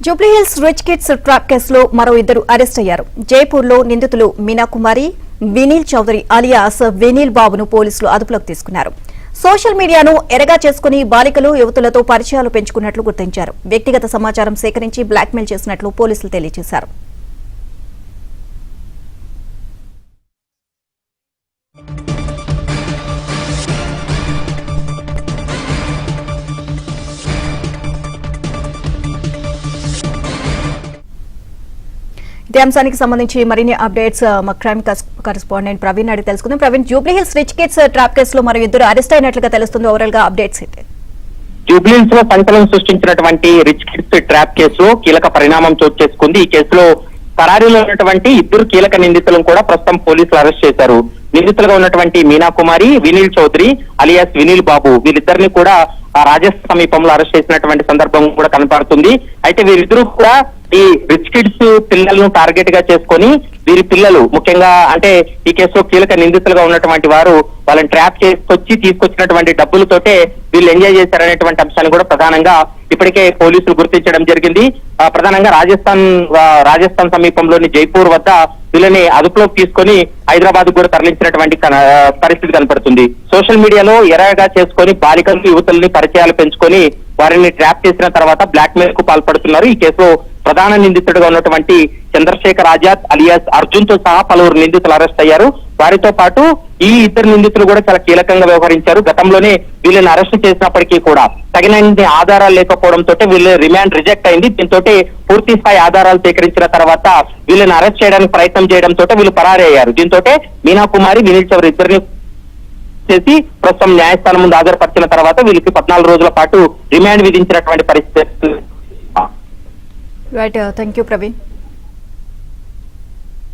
Jubilee Hills rich kids trap కేసులో మరో ఇద్దరు అరెస్ట్ అయ్యారు. జైపూర్లో నిందితులు మీనాకుమారి, వినీల్ చౌదరి అలియాస్ వినీల్ బాబును పోలీసులు అదుపులోకి తీసుకున్నారు. సోషల్ మీడియాను ఎరగా చేసుకుని బాలికలు, యువతులతో పరిచయాలు పెంచుకున్నట్లు గుర్తించారు. వ్యక్తిగత సమాచారం సేకరించి బ్లాక్మెయిల్ చేసినట్లు పోలీసులు తెలియజేశారు. ఇదే అంశానికి సంబంధించి మరిన్ని అప్డేట్స్ మా క్రైమ్ కరెస్పాండెంట్ ప్రవీణ్ అడిగి తెలుసుకుందాం. Praveen, Jubilee Hills rich kids trap కేసులో మరో ఇద్దరు అరెస్ట్ అయినట్లుగా తెలుస్తుంది. ఓవరాల్ గా అప్డేట్స్ అయితే జూబ్లీహిల్స్ లో సంచలనం సృష్టించినటువంటి రిచ్ కిడ్స్ ట్రాప్ కేసు కీలక పరిణామం చోటు చేసుకుంది. ఈ కేసులో పరారీలో ఉన్నటువంటి ఇద్దరు కీలక నిందితులను కూడా ప్రస్తుతం పోలీసులు అరెస్ట్ చేశారు. నిందితులుగా ఉన్నటువంటి మీనాకుమారి, వినీల్ చౌదరి అలియాస్ వినీల్ బాబు, వీరిద్దరిని కూడా రాజస్థాన్ సమీపంలో అరెస్ట్ చేసినటువంటి సందర్భం కూడా కనపడుతుంది. అయితే వీరిద్దరూ కూడా ఈ రిచ్ కిడ్స్ పిల్లలను టార్గెట్ గా చేసుకొని వీరి పిల్లలు ముఖ్యంగా అంటే ఈ కేసులో కీలక నిందితులుగా ఉన్నటువంటి వారు వాళ్ళని ట్రాప్ చేసుకొచ్చి తీసుకొచ్చినటువంటి డబ్బులతోటే వీళ్ళు ఎంజాయ్ చేశారనేటువంటి అంశాన్ని కూడా ప్రధానంగా ఇప్పటికే పోలీసులు గుర్తించడం జరిగింది. ప్రధానంగా రాజస్థాన్ సమీపంలోని జైపూర్ వద్ద వీళ్ళని అదుపులోకి తీసుకొని హైదరాబాద్ కూడా తరలించినటువంటి పరిస్థితి కనపడుతుంది. సోషల్ మీడియాలో ఎరగా చేసుకొని బాలికలు, యువతుల్ని పరిచయాలు పెంచుకొని వారిని ట్రాప్ చేసిన తర్వాత బ్లాక్ మెయిల్ కు పాల్పడుతున్నారు. ఈ కేసులో ప్రధాన నిందితుడిగా ఉన్నటువంటి చంద్రశేఖర్ ఆజాద్ అలియాస్ అర్జున్ తో సహా పలువురు నిందితులు అరెస్ట్ అయ్యారు. వారితో పాటు ఈ ఇద్దరు నిందితులు కూడా చాలా కీలకంగా వ్యవహరించారు. గతంలోనే వీళ్ళని అరెస్ట్ చేసినప్పటికీ కూడా తగినన్ని ఆధారాలు లేకపోవడంతో వీళ్ళ రిమాండ్ రిజెక్ట్ అయింది. దీంతో పూర్తి స్థాయి ఆధారాలు సేకరించిన తర్వాత వీళ్ళని అరెస్ట్ చేయడానికి ప్రయత్నం చేయడంతో వీళ్ళు పరారీ అయ్యారు. దీంతో మీనాకుమారి, వినీల్ చౌదరి ఇద్దరిని చేసి ప్రస్తుతం న్యాయస్థానం ముందు హాజరుపరిచిన తర్వాత వీళ్ళకి 14 రోజుల పాటు రిమాండ్ విధించినటువంటి పరిస్థితి. Right, thank you Praveen.